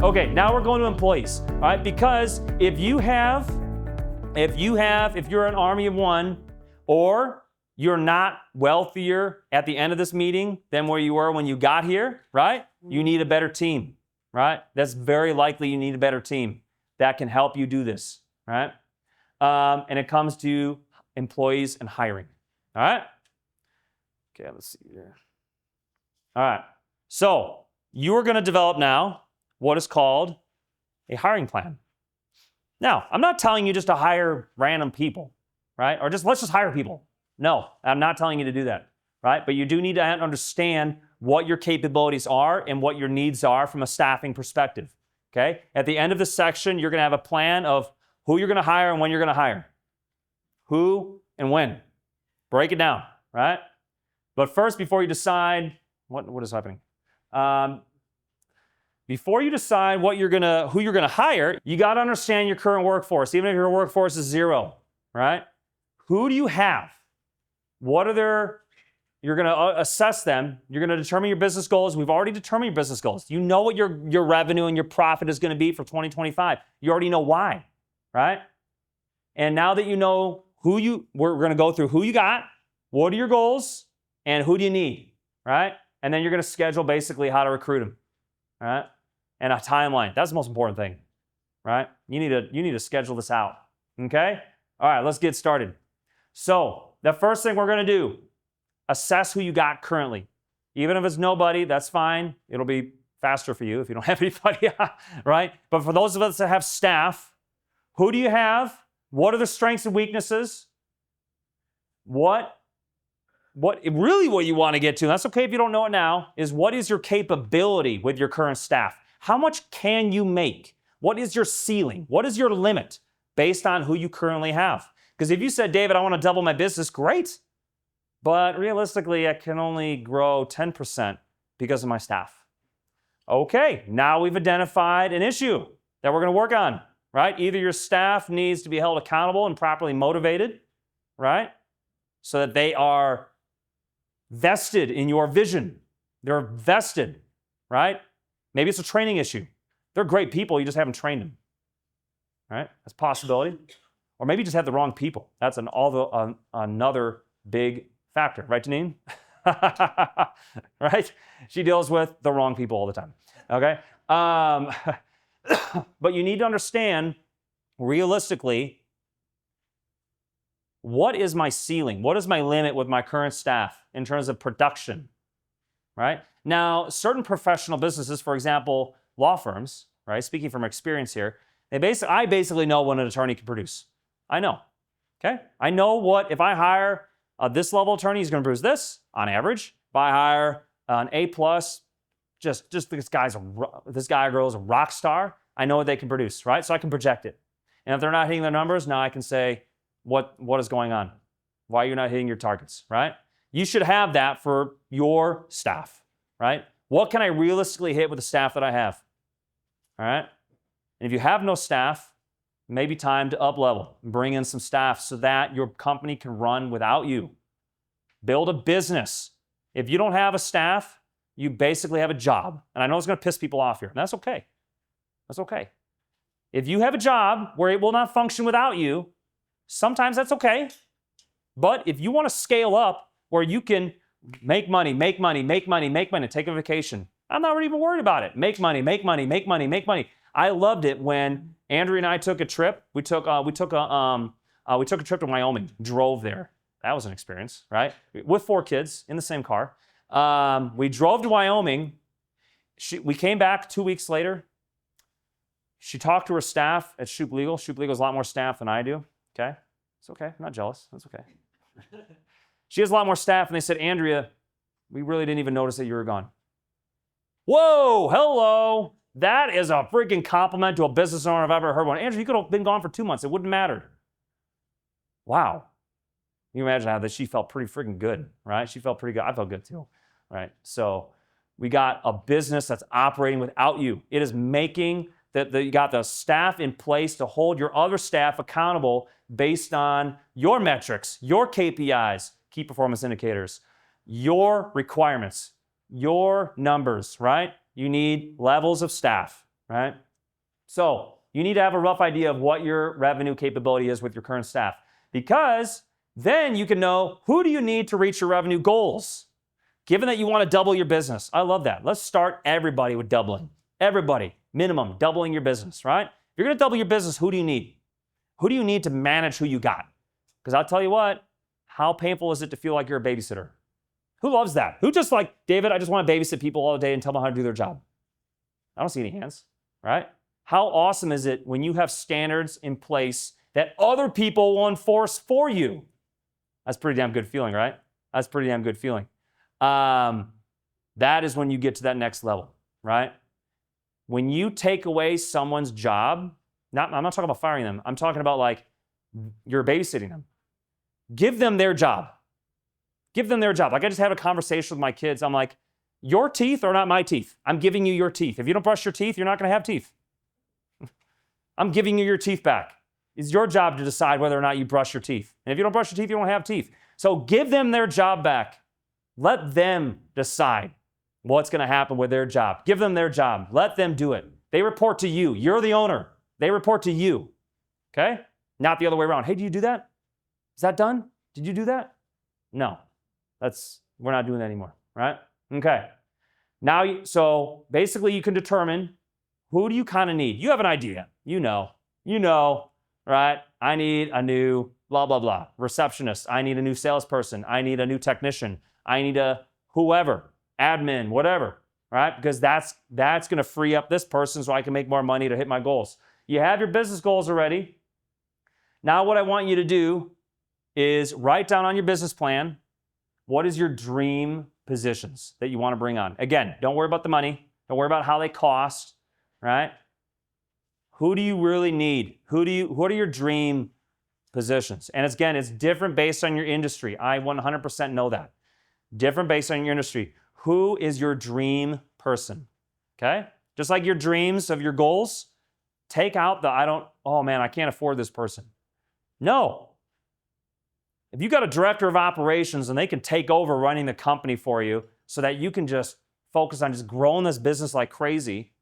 Okay, now we're going to employees, all right? Because if you're an army of one, or you're not wealthier at the end of this meeting than where you were when you got here, right? You need a better team, right? That's very likely you need a better team that can help you do this, right? And it comes to employees and hiring, all right? Okay, let's see here. All right, so you are gonna develop now what is called a hiring plan. Now, I'm not telling you just to hire random people, right? Or let's just hire people. No, I'm not telling you to do that, right? But you do need to understand what your capabilities are and what your needs are from a staffing perspective, okay? At the end of this section, you're gonna have a plan of who you're gonna hire and when you're gonna hire. Who and when. Break it down, right? But first, before you decide, what is happening? Before you decide who you're gonna hire, you gotta understand your current workforce, even if your workforce is 0, right? Who do you have? You're gonna assess them. You're gonna determine your business goals. We've already determined your business goals. You know what your revenue and your profit is gonna be for 2025. You already know why, right? And now that you know we're gonna go through who you got, what are your goals, and who do you need, right? And then you're gonna schedule basically how to recruit them, right? And a timeline. That's the most important thing, right? You need to schedule this out, okay? All right, let's get started. So the first thing we're gonna do, assess who you got currently. Even if it's nobody, that's fine. It'll be faster for you if you don't have anybody, right? But for those of us that have staff, who do you have? What are the strengths and weaknesses? What you want to get to, and that's okay if you don't know it now, is what is your capability with your current staff? How much can you make? What is your ceiling? What is your limit based on who you currently have? Because if you said, David, I want to double my business, great. But realistically, I can only grow 10% because of my staff. Okay, now we've identified an issue that we're going to work on, right? Either your staff needs to be held accountable and properly motivated, right? So that they are vested in your vision. They're vested, right? Maybe it's a training issue. They're great people, you just haven't trained them, right? That's a possibility. Or maybe you just have the wrong people. That's another big factor, right, Janine? Right? She deals with the wrong people all the time, okay? But you need to understand, realistically, what is my ceiling? What is my limit with my current staff in terms of production, right? Now, certain professional businesses, for example, law firms, right? Speaking from experience here, I basically know what an attorney can produce. I know, okay? I know if I hire this level attorney, he's gonna produce this on average. If I hire an A+, just this guy or girl is a rock star, I know what they can produce, right? So I can project it. And if they're not hitting their numbers, now I can say, what is going on? Why are you not hitting your targets, right? You should have that for your staff, right? What can I realistically hit with the staff that I have, all right? And if you have no staff, maybe time to up-level and bring in some staff so that your company can run without you. Build a business. If you don't have a staff, you basically have a job. And I know it's gonna piss people off here, and that's okay. That's okay. If you have a job where it will not function without you, sometimes that's okay. But if you want to scale up where you can make money, take a vacation, I'm not even worried about it. Make money. I loved it when Andrea and I took a trip. We took a trip to Wyoming, drove there. That was an experience, right? With 4 kids in the same car. We drove to Wyoming. We came back 2 weeks later. She talked to her staff at Shoup Legal. Shoup Legal has a lot more staff than I do. Okay? It's okay. I'm not jealous. That's okay. She has a lot more staff, and they said, Andrea, we really didn't even notice that you were gone. Whoa, hello. That is a freaking compliment to a business owner I've ever heard one. Andrea, you could have been gone for 2 months. It wouldn't matter. Wow. Can you imagine how that she felt pretty freaking good, right? She felt pretty good. I felt good too, right? So we got a business that's operating without you. It is making that you got the staff in place to hold your other staff accountable based on your metrics, your KPIs, key performance indicators, your requirements, your numbers, right? You need levels of staff, right? So you need to have a rough idea of what your revenue capability is with your current staff, because then you can know who do you need to reach your revenue goals. Given that you want to double your business, I love that. Let's start everybody with doubling. Everybody, minimum, doubling your business, right? If you're going to double your business, who do you need? Who do you need to manage who you got? Because I'll tell you what, how painful is it to feel like you're a babysitter? Who loves that? Who just like, David, I just want to babysit people all day and tell them how to do their job? I don't see any hands, right? How awesome is it when you have standards in place that other people will enforce for you? That's a pretty damn good feeling, right? That's a pretty damn good feeling. That is when you get to that next level, right? When you take away someone's job, I'm not talking about firing them. I'm talking about like you're babysitting them. Give them their job. Give them their job. Like I just had a conversation with my kids. I'm like, your teeth are not my teeth. I'm giving you your teeth. If you don't brush your teeth, you're not going to have teeth. I'm giving you your teeth back. It's your job to decide whether or not you brush your teeth. And if you don't brush your teeth, you don't have teeth. So give them their job back. Let them decide what's going to happen with their job. Give them their job. Let them do it. They report to you. You're the owner. They report to you. Okay? Not the other way around. Hey, did you do that? Is that done? Did you do that? No. We're not doing that anymore, right? Okay. Now, so basically you can determine who do you kind of need. You have an idea. You know, right? I need a new blah, blah, blah. Receptionist. I need a new salesperson. I need a new technician. I need a whoever, admin, whatever, right? Because that's going to free up this person so I can make more money to hit my goals. You have your business goals already. Now what I want you to do is write down on your business plan, what is your dream positions that you want to bring on? Again, don't worry about the money. Don't worry about how they cost, right? Who do you really need? What are your dream positions? And again, it's different based on your industry. I 100% know that. Different based on your industry. Who is your dream person? Okay? Just like your dreams of your goals, take out the I can't afford this person. No. If you got a director of operations and they can take over running the company for you so that you can just focus on just growing this business like crazy,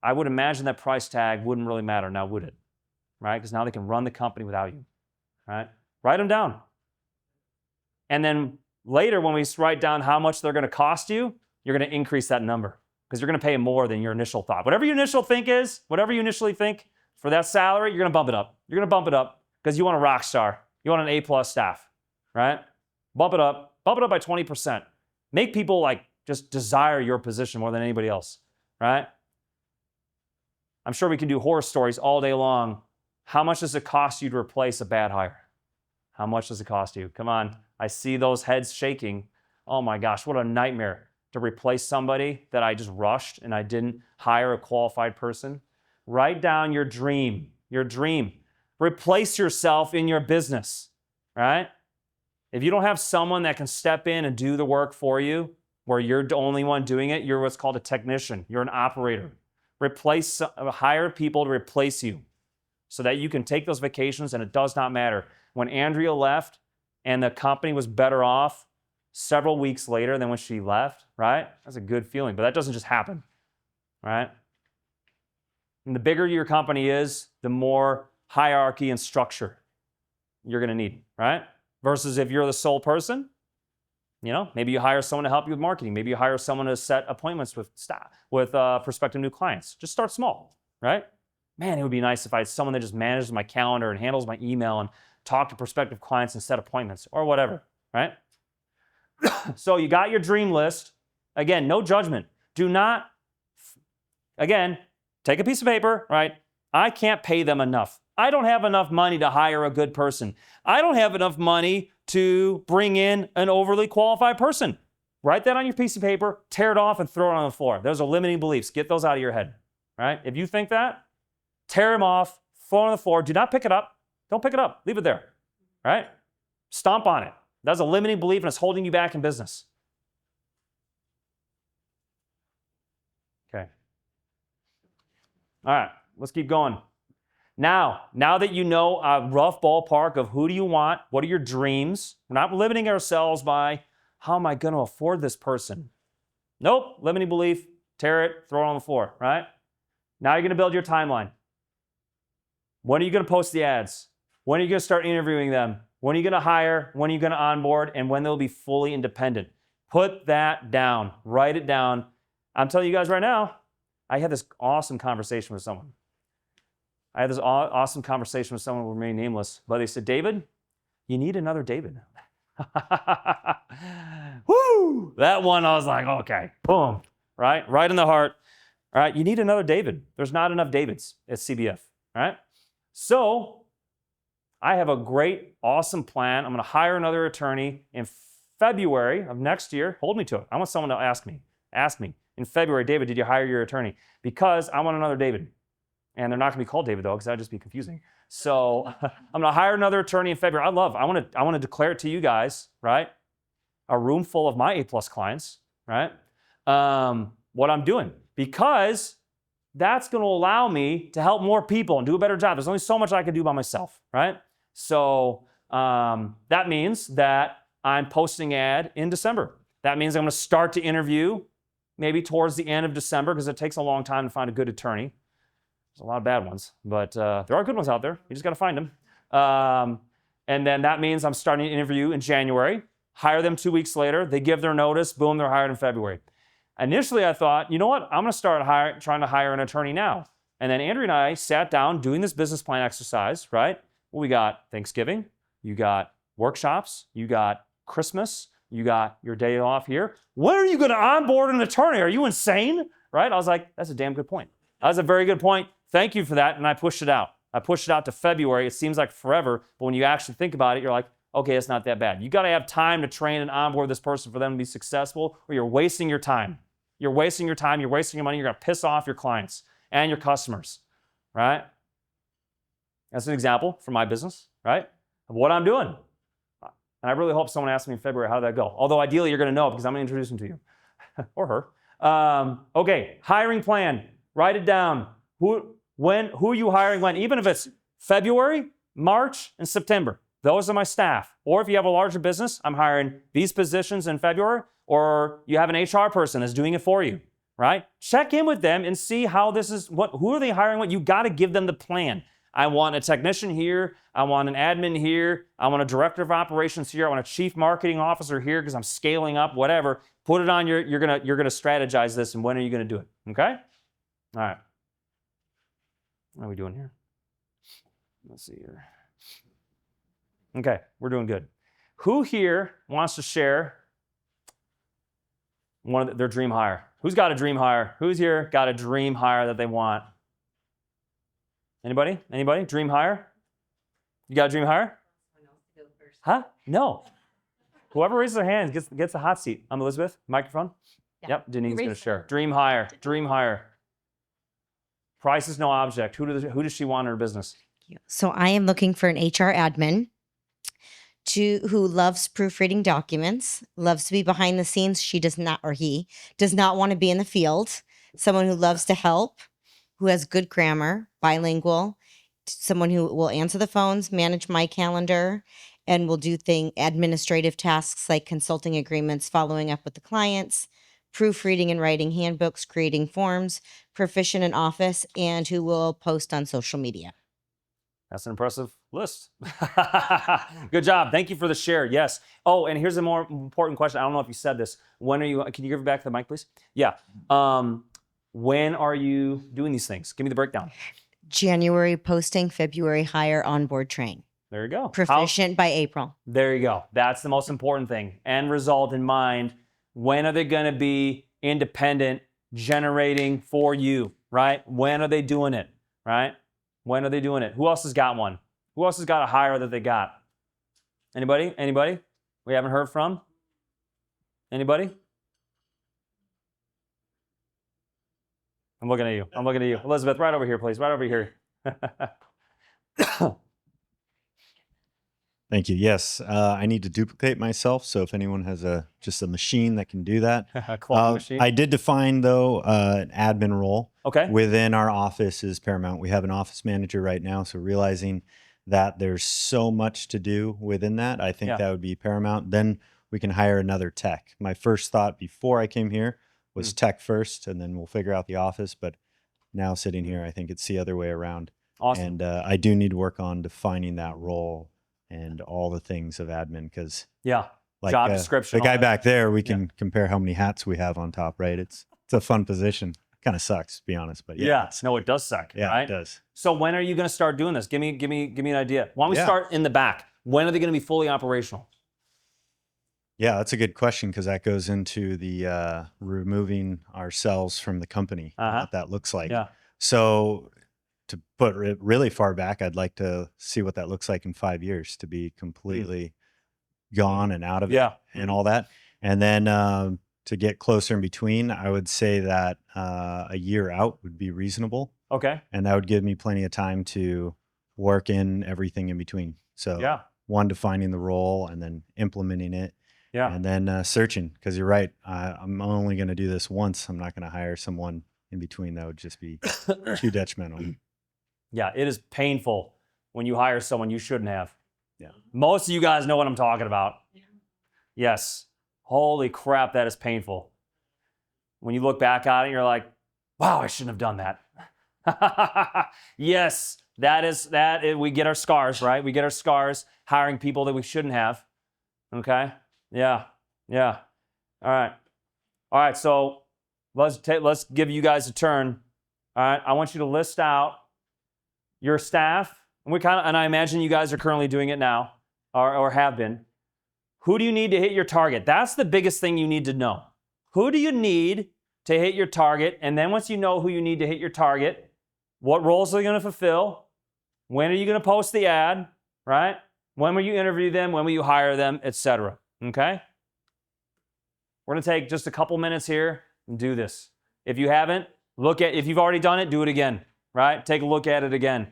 I would imagine that price tag wouldn't really matter now, would it? Right? Because now they can run the company without you. Right? Write them down. And then later when we write down how much they're going to cost you, you're going to increase that number because you're going to pay more than your initial thought. Whatever your initial think is, whatever you initially think for that salary, you're going to bump it up. You're going to bump it up because you want a rock star. You want an A+ staff, right? Bump it up by 20%. Make people like just desire your position more than anybody else, right? I'm sure we can do horror stories all day long. How much does it cost you to replace a bad hire? How much does it cost you? Come on, I see those heads shaking. Oh my gosh, what a nightmare to replace somebody that I just rushed and I didn't hire a qualified person. Write down your dream, Replace yourself in your business, right? If you don't have someone that can step in and do the work for you, where you're the only one doing it, you're what's called a technician. You're an operator. Hire people to replace you so that you can take those vacations and it does not matter. When Andrea left and the company was better off several weeks later than when she left, right? That's a good feeling, but that doesn't just happen, right? And the bigger your company is, the more hierarchy and structure you're going to need, right? Versus if you're the sole person, maybe you hire someone to help you with marketing. Maybe you hire someone to set appointments with staff, with prospective new clients. Just start small, right? Man, it would be nice if I had someone that just manages my calendar and handles my email and talk to prospective clients and set appointments or whatever, right? So you got your dream list. Again, no judgment. Do not, again, take a piece of paper, right? I can't pay them enough. I don't have enough money to hire a good person. I don't have enough money to bring in an overly qualified person. Write that on your piece of paper, tear it off, and throw it on the floor. Those are limiting beliefs. Get those out of your head, right? If you think that, tear them off, throw it on the floor. Do not pick it up. Don't pick it up. Leave it there, right? Stomp on it. That's a limiting belief, and it's holding you back in business. Okay. All right, let's keep going. Now that you know a rough ballpark of who do you want, what are your dreams, we're not limiting ourselves by how am I going to afford this person? Nope, limiting belief, tear it, throw it on the floor, right? Now you're going to build your timeline. When are you going to post the ads? When are you going to start interviewing them? When are you going to hire? When are you going to onboard? And when they'll be fully independent. Put that down. Write it down. I'm telling you guys right now, I had this awesome conversation with someone. I had this awesome conversation with someone who remained nameless, but they said, David, you need another David. Woo! That one, I was like, okay, boom, right? Right in the heart. All right, you need another David. There's not enough Davids at CBF, all right? So I have a great, awesome plan. I'm going to hire another attorney in February of next year. Hold me to it. I want someone to ask me in February, David, did you hire your attorney? Because I want another David. And they're not going to be called David, though, because that would just be confusing. So I'm going to hire another attorney in February. I want to declare it to you guys, right? A room full of my A-plus clients, right? What I'm doing. Because that's going to allow me to help more people and do a better job. There's only so much I can do by myself, right? So that means that I'm posting ad in December. That means I'm going to start to interview maybe towards the end of December because it takes a long time to find a good attorney. There's a lot of bad ones, but there are good ones out there. You just got to find them. And then that means I'm starting to interview in January, hire them 2 weeks later. They give their notice. Boom, they're hired in February. Initially, I thought, you know what? I'm going to start trying to hire an attorney now. And then Andrea and I sat down doing this business plan exercise, right? Well, we got Thanksgiving. You got workshops. You got Christmas. You got your day off here. When are you going to onboard an attorney? Are you insane? Right? I was like, that's a damn good point. That was a very good point. Thank you for that. And I pushed it out. I pushed it out to February. It seems like forever, but when you actually think about it, you're like, okay, it's not that bad. You got to have time to train and onboard this person for them to be successful, or you're wasting your time. You're wasting your time. You're wasting your money. You're going to piss off your clients and your customers, right? That's an example from my business, right, of what I'm doing. And I really hope someone asks me in February, how did that go? Although ideally, you're going to know because I'm going to introduce them to you or her. Okay, hiring plan. Write it down. Who are you hiring when? Even if it's February, March, and September. Those are my staff. Or if you have a larger business, I'm hiring these positions in February, or you have an HR person that's doing it for you, right? Check in with them and see how this is, who are they hiring what? You got to give them the plan. I want a technician here. I want an admin here. I want a director of operations here. I want a chief marketing officer here because I'm scaling up, whatever. Put it on you're gonna strategize this, and when are you gonna do it? Okay? All right. What are we doing here? Let's see here. Okay, we're doing good. Who here wants to share one of their dream hire? Who's got a dream hire? Who's here got a dream hire that they want? Anybody? Anybody? Dream hire? You got a dream hire? Huh? No. Whoever raises their hand gets a hot seat. I'm Elizabeth. Microphone? Yeah. Yep, Denise's going to share. Dream hire. Dream hire. Price is no object. Who does she want in her business? So I am looking for an HR admin who loves proofreading documents, loves to be behind the scenes. She does not, or he does not want to be in the field. Someone who loves to help, who has good grammar, bilingual, someone who will answer the phones, manage my calendar, and will do administrative tasks like consulting agreements, following up with the clients, proofreading and writing handbooks, creating forms, proficient in Office, and who will post on social media. That's an impressive list. Good job. Thank you for the share. Yes. Oh, and here's a more important question. I don't know if you said this. Can you give it back to the mic, please? Yeah. When are you doing these things? Give me the breakdown. January posting, February hire, onboard train. There you go. Proficient by April. There you go. That's the most important thing. End result in mind. When are they going to be independent, generating for you, right? When are they doing it, right? When are they doing it? Who else has got one? Who else has got a hire that they got? Anybody? Anybody? We haven't heard from? Anybody? I'm looking at you. I'm looking at you. Elizabeth, right over here, please. Right over here. Thank you. Yes, I need to duplicate myself. So if anyone has just a machine that can do that. Machine. I did define, though, an admin role within our office is paramount. We have an office manager right now. So realizing that there's so much to do within that, I think that would be paramount. Then we can hire another tech. My first thought before I came here was tech first, and then we'll figure out the office. But now sitting here, I think it's the other way around. Awesome. And I do need to work on defining that role and all the things of admin, because like, job description. The guy back there, we can compare how many hats we have on top, right? It's a fun position. Kind of sucks, to be honest, but no, it does suck. Yeah, right? It does. So when are you going to start doing this? Give me an idea. Why don't we start in the back? When are they going to be fully operational? Yeah, that's a good question, because that goes into the removing ourselves from the company, what that looks like. Yeah. So to put it really far back, I'd like to see what that looks like in 5 years, to be completely gone and out of it and all that. And then to get closer in between, I would say that a year out would be reasonable. Okay. And that would give me plenty of time to work in everything in between. So one, defining the role, and then implementing it. Yeah. And then searching, because you're right. I'm only going to do this once. I'm not going to hire someone in between. That would just be too detrimental. Yeah, it is painful when you hire someone you shouldn't have. Yeah. Most of you guys know what I'm talking about. Yes. Holy crap, that is painful. When you look back at it, you're like, wow, I shouldn't have done that. Yes, we get our scars, right? We get our scars hiring people that we shouldn't have. Okay? Yeah. All right, so let's give you guys a turn. All right, I want you to list out your staff, and I imagine you guys are currently doing it now, or have been. Who do you need to hit your target? That's the biggest thing you need to know. Who do you need to hit your target? And then once you know who you need to hit your target, what roles are they going to fulfill? When are you going to post the ad, right? When will you interview them? When will you hire them, etc.? Okay? We're going to take just a couple minutes here and do this. If you haven't, if you've already done it, do it again, right? Take a look at it again.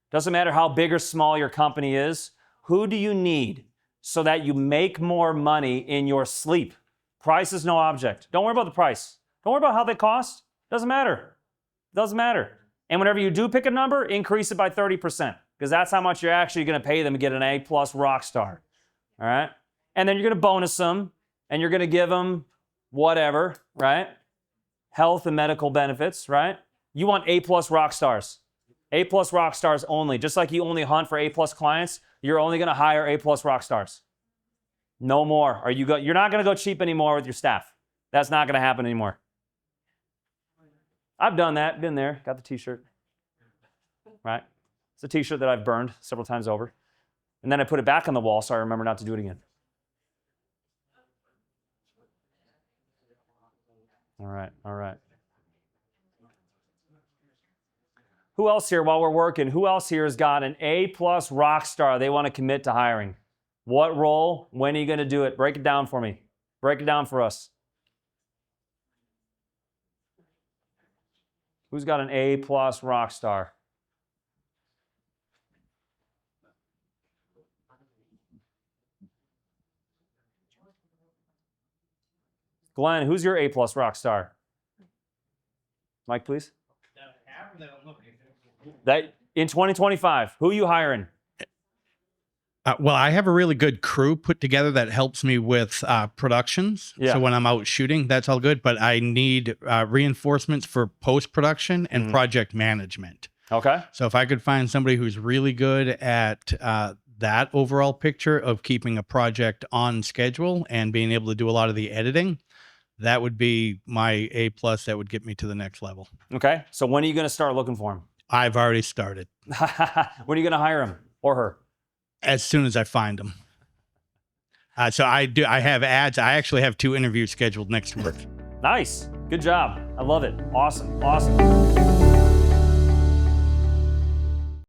Doesn't matter how big or small your company is. Who do you need so that you make more money in your sleep? Price is no object. Don't worry about the price. Don't worry about how they cost. Doesn't matter. Doesn't matter. And whenever you do pick a number, increase it by 30%, because that's how much you're actually going to pay them to get an A+ rock star. All right? And then you're going to bonus them, and you're going to give them whatever, right? Health and medical benefits, right? You want A+ rock stars. A+ rock stars only. Just like you only hunt for A+ clients, you're only going to hire A+ rock stars. No more. You're not going to go cheap anymore with your staff. That's not going to happen anymore. I've done that, been there, got the t-shirt, right? It's a t-shirt that I've burned several times over. And then I put it back on the wall so I remember not to do it again. All right. Who else here, while we're working, who else here has got an A+ rock star they want to commit to hiring? What role? When are you going to do it? Break it down for me. Break it down for us. Who's got an A+ rock star? Glenn, who's your A+ rock star? Mike, please. That in 2025, who are you hiring? Well, I have a really good crew put together that helps me with productions. So when I'm out shooting, that's all good. But I need reinforcements for post-production and project management. Okay. So if I could find somebody who's really good at that overall picture of keeping a project on schedule and being able to do a lot of the editing, that would be my A+. That would get me to the next level. Okay. So when are you going to start looking for him? I've already started. When are you going to hire him or her? As soon as I find them. So I have ads. I actually have 2 interviews scheduled next week. Nice. Good job. I love it. Awesome.